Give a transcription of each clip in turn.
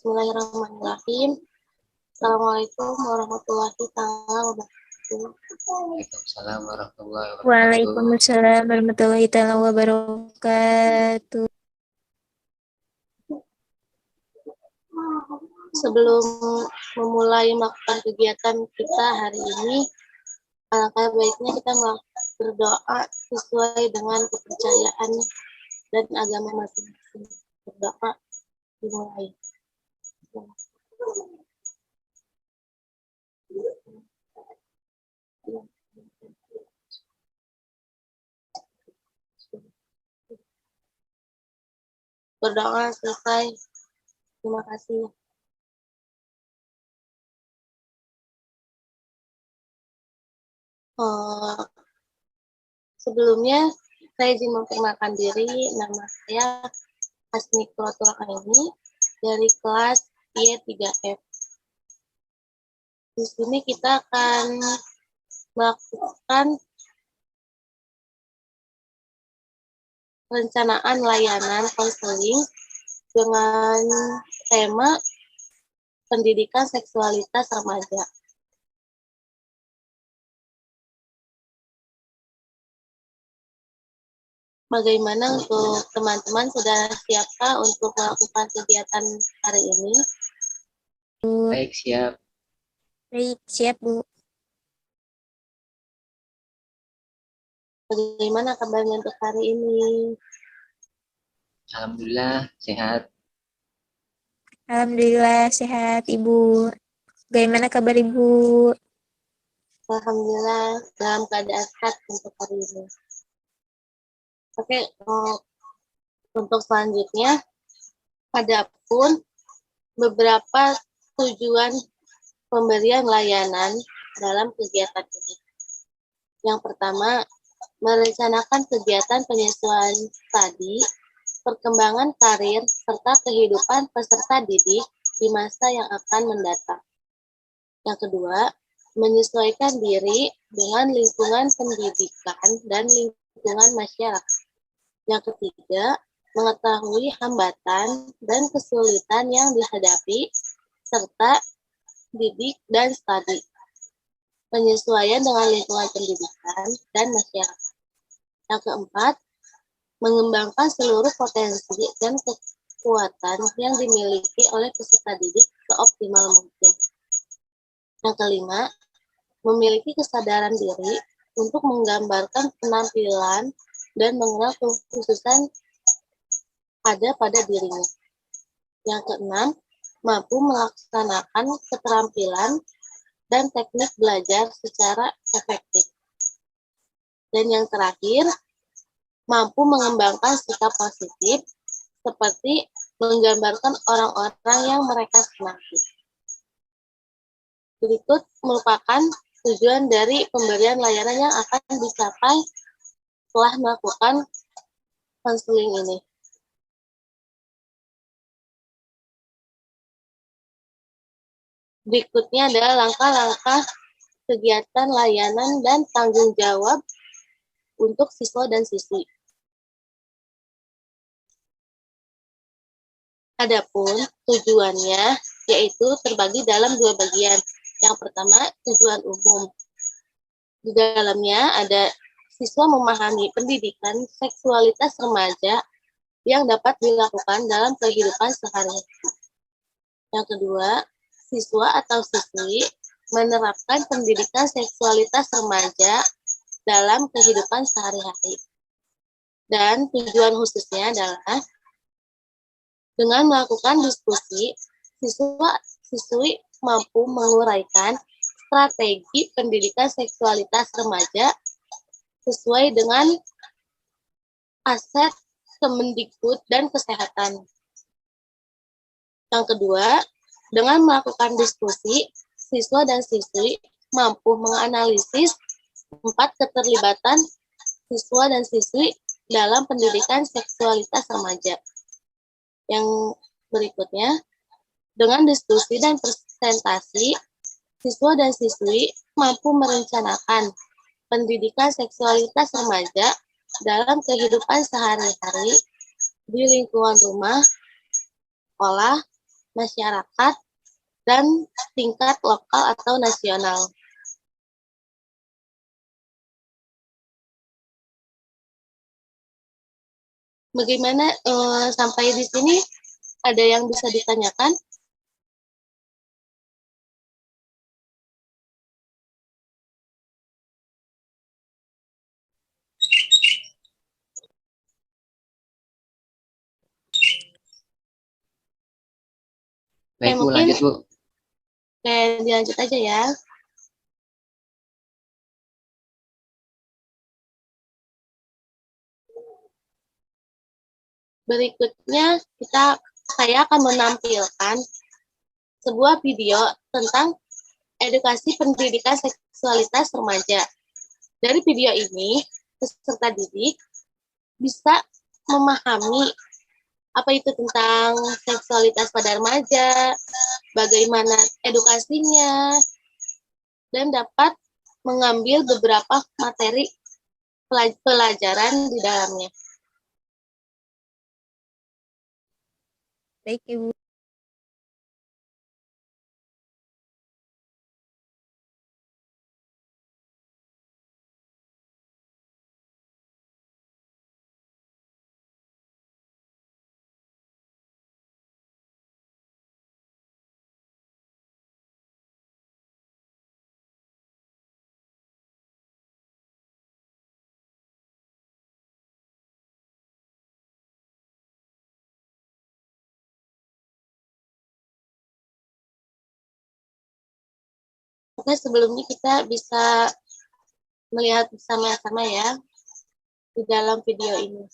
Bismillahirrahmanirrahim. Assalamualaikum warahmatullahi wabarakatuh. Waalaikumsalam warahmatullahi wabarakatuh. Waalaikumsalam warahmatullahi wabarakatuh. Sebelum memulai melakukan kegiatan kita hari ini, alangkah baiknya kita berdoa sesuai dengan kepercayaan dan agama masing-masing. Berdoa dimulai. Berdoa selesai. Terima kasih. Sebelumnya saya izin memperkenalkan diri. Nama saya Hasni Quratul Aini dari kelas Y3F. Di sini kita akan melakukan perencanaan layanan konseling dengan tema pendidikan seksualitas remaja. Bagaimana untuk teman-teman, sudah siapkah untuk melakukan kegiatan hari ini? Baik, siap. Baik, siap Bu. Bagaimana kabarnya untuk hari ini? Alhamdulillah sehat. Alhamdulillah sehat Ibu. Bagaimana kabar Ibu? Alhamdulillah dalam keadaan sehat untuk hari ini. Oke, untuk selanjutnya, ada pun beberapa tujuan pemberian layanan dalam kegiatan ini. Yang pertama, merencanakan kegiatan penyesuaian studi, perkembangan karir, serta kehidupan peserta didik di masa yang akan mendatang. Yang kedua, menyesuaikan diri dengan lingkungan pendidikan dan lingkungan masyarakat. Yang ketiga, mengetahui hambatan dan kesulitan yang dihadapi, serta didik dan studi. Penyesuaian dengan lingkungan pendidikan dan masyarakat. Yang keempat, mengembangkan seluruh potensi dan kekuatan yang dimiliki oleh peserta didik seoptimal mungkin. Yang kelima, memiliki kesadaran diri untuk menggambarkan penampilan dan mengenal kekhususan ada pada dirinya. Yang keenam, mampu melaksanakan keterampilan dan teknik belajar secara efektif. Dan yang terakhir, mampu mengembangkan sikap positif seperti menggambarkan orang-orang yang mereka senangi. Berikut merupakan tujuan dari pemberian layanan yang akan dicapai setelah melakukan konseling ini. Berikutnya adalah langkah-langkah kegiatan layanan dan tanggung jawab untuk siswa dan siswi. Adapun tujuannya yaitu terbagi dalam dua bagian. Yang pertama, tujuan umum. Di dalamnya ada siswa memahami pendidikan seksualitas remaja yang dapat dilakukan dalam kehidupan sehari-hari. Yang kedua, siswa atau siswi menerapkan pendidikan seksualitas remaja dalam kehidupan sehari-hari. Dan tujuan khususnya adalah dengan melakukan diskusi, siswa-siswi mampu menguraikan strategi pendidikan seksualitas remaja sesuai dengan aset Kemendikbud dan kesehatan. Yang kedua, dengan melakukan diskusi, siswa dan siswi mampu menganalisis 4 keterlibatan siswa dan siswi dalam pendidikan seksualitas remaja. Yang berikutnya, dengan diskusi dan presentasi, siswa dan siswi mampu merencanakan pendidikan seksualitas remaja dalam kehidupan sehari-hari di lingkungan rumah, sekolah, masyarakat, dan tingkat lokal atau nasional. Bagaimana sampai di sini? Ada yang bisa ditanyakan? Baik, Bu, mungkin lanjut, Bu. dilanjut aja ya. Berikutnya saya akan menampilkan sebuah video tentang edukasi pendidikan seksualitas remaja. Dari video ini, peserta didik bisa memahami apa itu tentang seksualitas pada remaja, bagaimana edukasinya, dan dapat mengambil beberapa materi pelajaran di dalamnya. Baik, Ibu. Oke, sebelumnya kita bisa melihat bersama-sama ya di dalam video ini.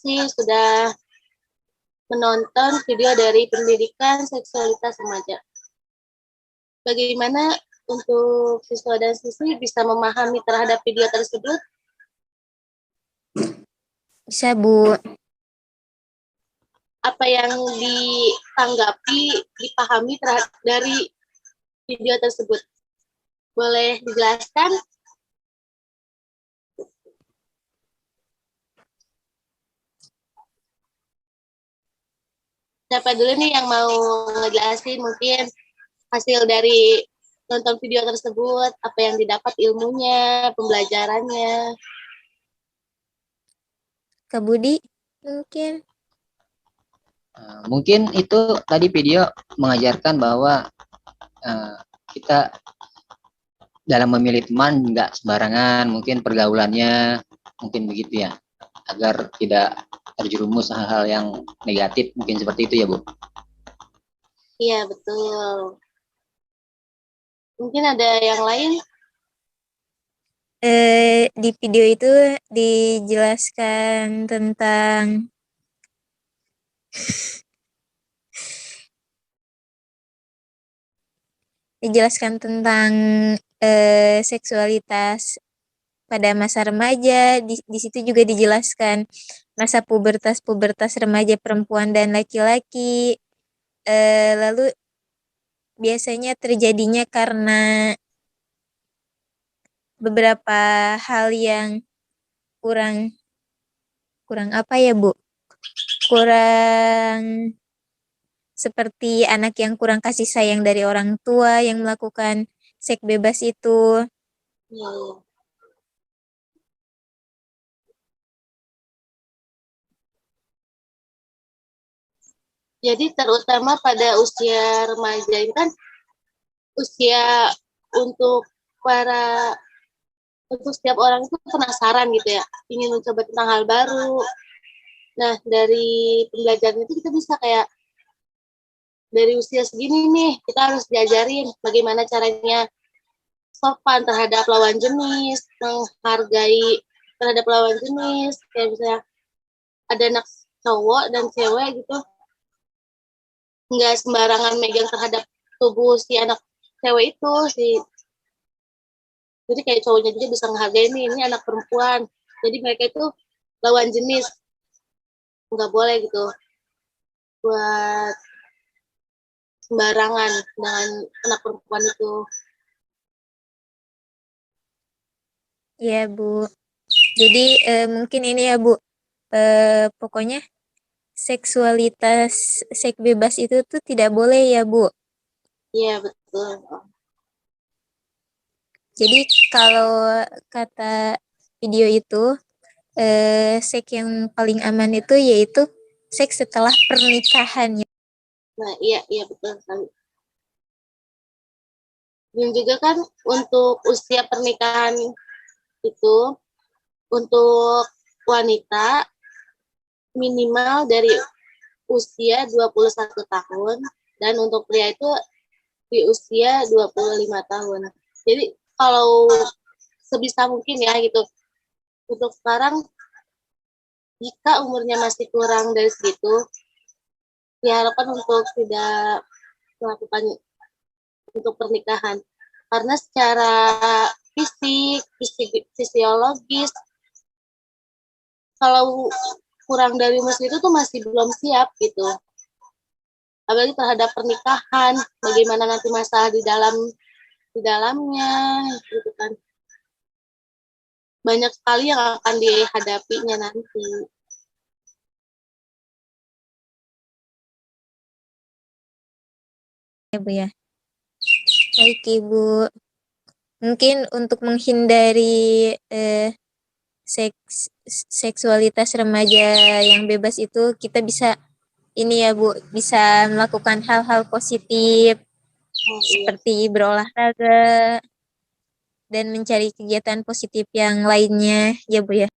Sudah menonton video dari pendidikan seksualitas remaja. Bagaimana untuk siswa dan siswi bisa memahami terhadap video tersebut? Bisa, Bu. Apa yang ditanggapi, dipahami dari video tersebut? Boleh dijelaskan? Siapa dulu nih yang mau ngejelasin mungkin hasil dari nonton video tersebut, apa yang didapat ilmunya, pembelajarannya? Kak Budi, mungkin. Mungkin itu tadi video mengajarkan bahwa kita dalam memilih teman nggak sembarangan, mungkin pergaulannya, mungkin begitu ya, agar tidak terjerumus hal-hal yang negatif, mungkin seperti itu ya Bu. Iya, betul. Mungkin ada yang lain? Di video itu dijelaskan tentang seksualitas pada masa remaja. Di situ juga dijelaskan masa pubertas remaja perempuan dan laki-laki. Lalu biasanya terjadinya karena beberapa hal yang kurang apa ya, Bu? Kurang seperti anak yang kurang kasih sayang dari orang tua yang melakukan seks bebas itu. Ya, ya. Jadi terutama pada usia remaja ini kan usia untuk para untuk setiap orang itu penasaran gitu ya, ingin mencoba tentang hal baru. Nah, dari pembelajaran itu kita bisa kayak dari usia segini nih, kita harus diajarin bagaimana caranya sopan terhadap lawan jenis, menghargai terhadap lawan jenis, kayak misalnya ada anak cowok dan cewek gitu, nggak sembarangan megang terhadap tubuh si anak cewek itu, jadi kayak cowoknya juga bisa menghargai ini anak perempuan, jadi mereka itu lawan jenis, nggak boleh gitu buat sembarangan dengan anak perempuan itu. Ya, Bu. Jadi mungkin ini ya, Bu. Pokoknya seks bebas itu tuh tidak boleh ya, Bu. Iya, betul. Jadi kalau kata video itu seks yang paling aman itu yaitu seks setelah pernikahan. Nah, iya, iya betul sekali. Dan juga kan untuk usia pernikahan itu untuk wanita minimal dari usia 21 tahun, dan untuk pria itu di usia 25 tahun. Jadi kalau sebisa mungkin ya gitu, untuk sekarang jika umurnya masih kurang dari segitu, diharapkan untuk tidak melakukan untuk pernikahan. Karena secara fisiologis, kalau kurang dari umur itu tuh masih belum siap gitu. Apalagi terhadap pernikahan, bagaimana nanti masalah di dalamnya gitu kan. Banyak sekali yang akan dihadapinya nanti. Ya Bu ya. Baik Ibu. Mungkin untuk menghindari seksualitas remaja yang bebas itu kita bisa ini ya Bu, bisa melakukan hal-hal positif seperti berolahraga dan mencari kegiatan positif yang lainnya ya Bu ya.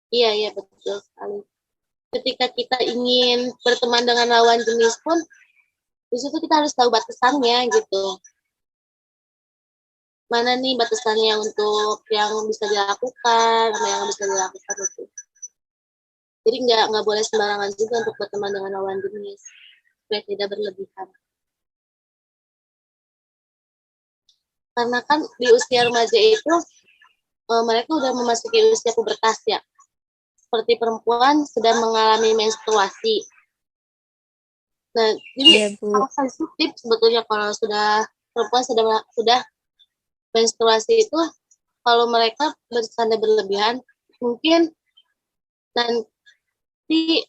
Iya, betul sekali. Ketika kita ingin berteman dengan lawan jenis pun, di situ kita harus tahu batasannya gitu. Mana nih batasannya untuk yang bisa dilakukan, sama yang bisa dilakukan itu. Jadi nggak boleh sembarangan juga untuk berteman dengan lawan jenis, supaya tidak berlebihan. Karena kan di usia remaja itu mereka udah memasuki usia pubertas ya. Seperti perempuan sedang mengalami menstruasi. Nah, jadi sangat sensitif sebetulnya kalau perempuan sudah menstruasi itu, kalau mereka bercanda berlebihan, mungkin nanti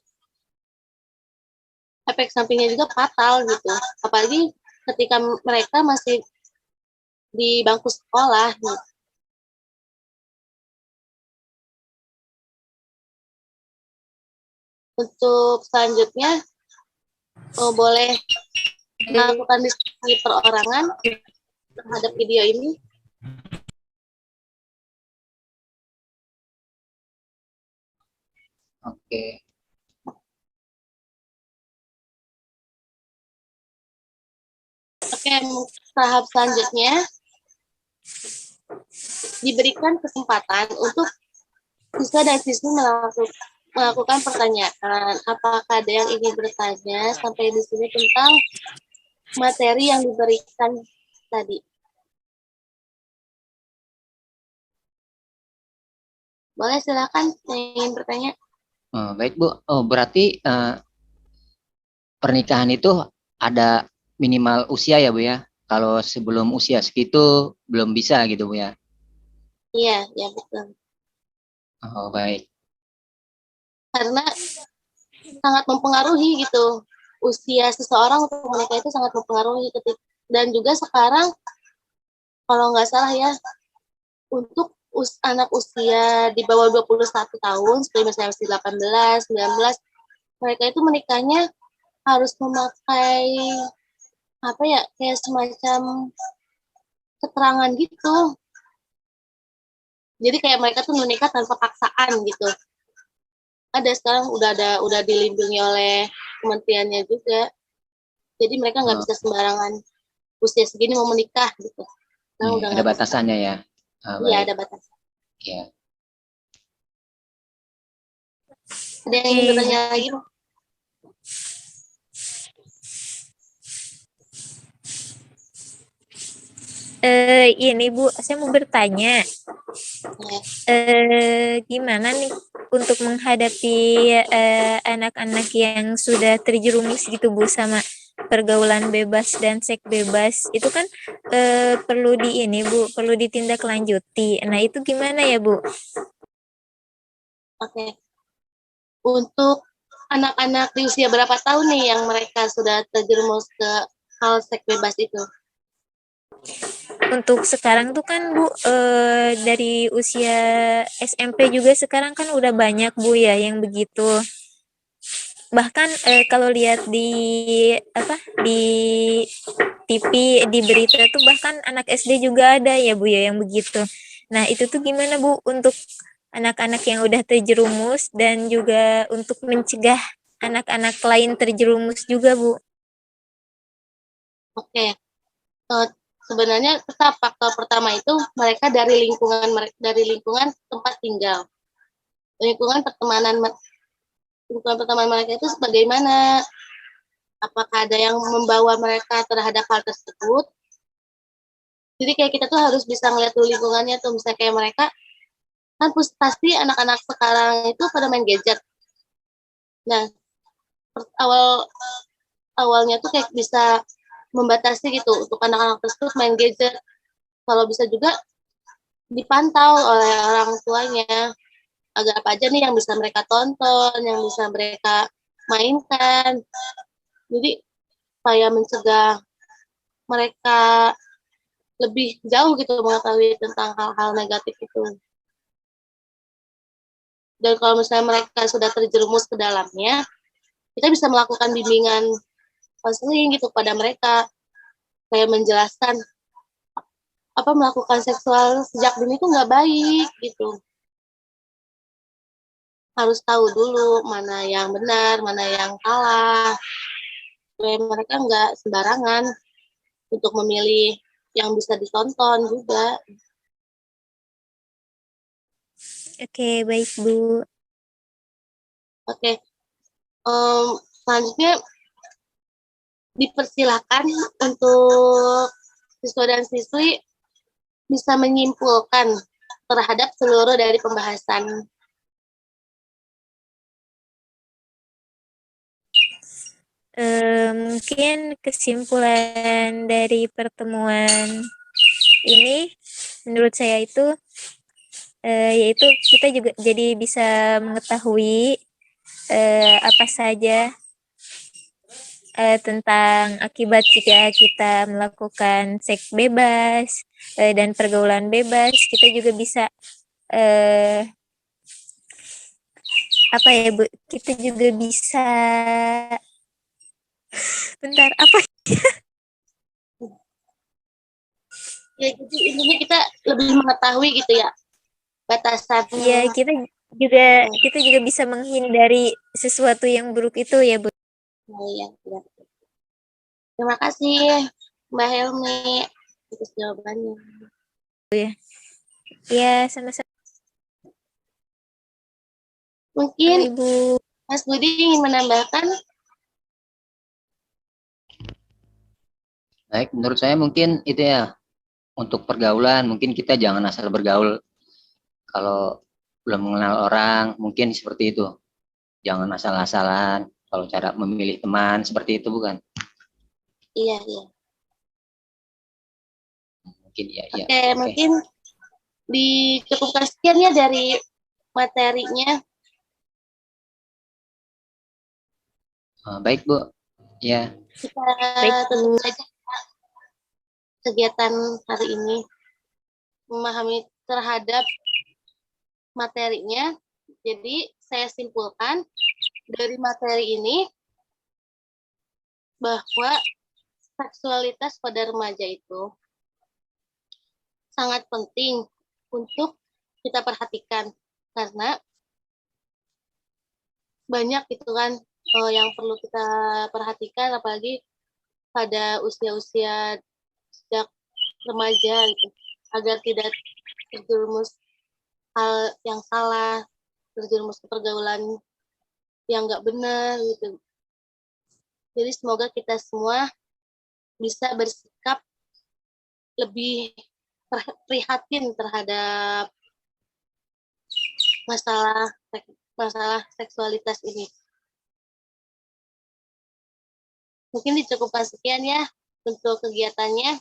efek sampingnya juga fatal gitu. Apalagi ketika mereka masih di bangku sekolah gitu. Untuk selanjutnya boleh melakukan diskusi perorangan terhadap video ini. Oke. Oke, tahap selanjutnya diberikan kesempatan untuk siswa dan siswi melakukan pertanyaan. Apakah ada yang ingin bertanya sampai di sini tentang materi yang diberikan tadi? Boleh, silakan yang ingin bertanya. Baik Bu, berarti pernikahan itu ada minimal usia ya Bu ya? Kalau sebelum usia segitu belum bisa gitu Bu ya? Iya, betul. Oh baik. Karena sangat mempengaruhi gitu. Usia seseorang untuk menikah itu sangat mempengaruhi. Dan juga sekarang, kalau nggak salah ya, untuk anak usia di bawah 21 tahun, seperti misalnya masih 18, 19, mereka itu menikahnya harus memakai kayak semacam keterangan gitu. Jadi kayak mereka tuh menikah tanpa paksaan gitu. Ada sekarang udah dilindungi oleh kementeriannya juga. Jadi mereka nggak bisa sembarangan usia segini mau menikah gitu. Nah, udah ada batasannya ya. Iya, ada batasan. Iya. Ada yang ingin bertanya lagi? Ini Bu, saya mau bertanya. Gimana nih untuk menghadapi anak-anak yang sudah terjerumus gitu Bu sama pergaulan bebas dan seks bebas itu kan perlu perlu ditindaklanjuti. Nah itu gimana ya Bu? Oke. Untuk anak-anak di usia berapa tahun nih yang mereka sudah terjerumus ke hal seks bebas itu? Untuk sekarang tuh kan Bu dari usia SMP juga sekarang kan udah banyak Bu ya yang begitu. Bahkan kalau lihat di TV di berita tuh bahkan anak SD juga ada ya Bu ya yang begitu. Nah itu tuh gimana Bu untuk anak-anak yang udah terjerumus dan juga untuk mencegah anak-anak lain terjerumus juga, Bu. Oke. Sebenarnya tetap faktor pertama itu mereka dari lingkungan tempat tinggal. Lingkungan pertemanan mereka itu sebagaimana? Apakah ada yang membawa mereka terhadap hal tersebut? Jadi kayak kita tuh harus bisa ngeliat dulu lingkungannya tuh. Misalnya kayak mereka, kan pasti anak-anak sekarang itu pada main gadget. Nah, awalnya tuh kayak bisa membatasi gitu untuk anak-anak tersebut main gadget. Kalau bisa juga dipantau oleh orang tuanya, agar apa aja nih yang bisa mereka tonton, yang bisa mereka mainkan. Jadi supaya mencegah mereka lebih jauh gitu mengetahui tentang hal-hal negatif itu. Dan kalau misalnya mereka sudah terjerumus ke dalamnya, kita bisa melakukan bimbingan konseling gitu pada mereka, kayak menjelaskan apa melakukan seksual sejak dini itu nggak baik gitu. Harus tahu dulu mana yang benar, mana yang salah, supaya mereka nggak sembarangan untuk memilih yang bisa ditonton juga. Oke, baik, Bu. Oke, selanjutnya dipersilakan untuk siswa dan siswi bisa menyimpulkan terhadap seluruh dari pembahasan. Mungkin kesimpulan dari pertemuan ini menurut saya itu yaitu kita juga jadi bisa mengetahui apa saja tentang akibat jika kita melakukan seks bebas dan pergaulan bebas. Kita juga bisa apa ya, Bu? Kita juga bisa bentar apa? Ya, jadi intinya kita lebih mengetahui gitu ya batasan. Iya, kita juga bisa menghindari sesuatu yang buruk itu ya, Bu. Oh, iya, iya. Terima kasih Mbak Helmi atas jawabannya. Ya, sama-sama, Mungkin Ibu. Mas Budi ingin menambahkan? Baik, menurut saya mungkin itu ya, untuk pergaulan mungkin kita jangan asal bergaul kalau belum mengenal orang, mungkin seperti itu. Jangan asal-asalan kalau cara memilih teman seperti itu, bukan? Iya, iya. Mungkin ya, ya. Oke, mungkin dicukupkan sekian ya dari materinya. Baik, Bu. Ya. Kita Baik, tutup Bu. saja kegiatan hari ini. Memahami terhadap materinya. Jadi saya simpulkan dari materi ini bahwa seksualitas pada remaja itu sangat penting untuk kita perhatikan karena banyak itu kan yang perlu kita perhatikan, apalagi pada usia-usia sejak remaja gitu, agar tidak terjerumus hal yang salah, terjerumus ke pergaulan yang nggak benar gitu. Jadi semoga kita semua bisa bersikap lebih prihatin terhadap masalah masalah seksualitas ini. Mungkin dicukupkan sekian ya untuk kegiatannya.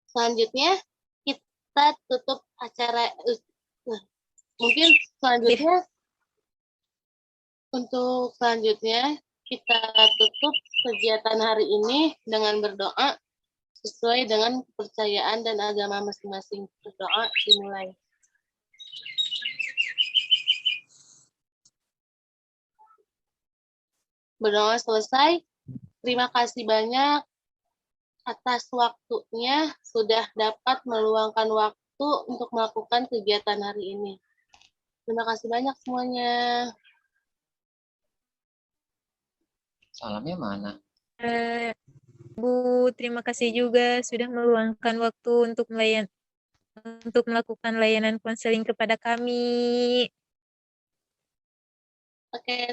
Selanjutnya kita tutup acara. Mungkin selanjutnya untuk selanjutnya kita tutup kegiatan hari ini dengan berdoa sesuai dengan kepercayaan dan agama masing-masing. Berdoa dimulai. Berdoa selesai. Terima kasih banyak atas waktunya, sudah dapat meluangkan waktu waktu untuk melakukan kegiatan hari ini. Terima kasih banyak semuanya. Salamnya mana? Bu, terima kasih juga sudah meluangkan waktu untuk melakukan layanan konseling kepada kami. Oke,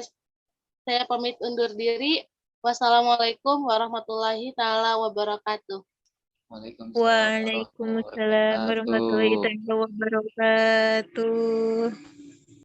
saya pamit undur diri. Wassalamualaikum warahmatullahi taala wabarakatuh. Waalaikumsalam Waalaikumsalam warahmatullahi warahmatullahi wabarakatuh. wabarakatuh.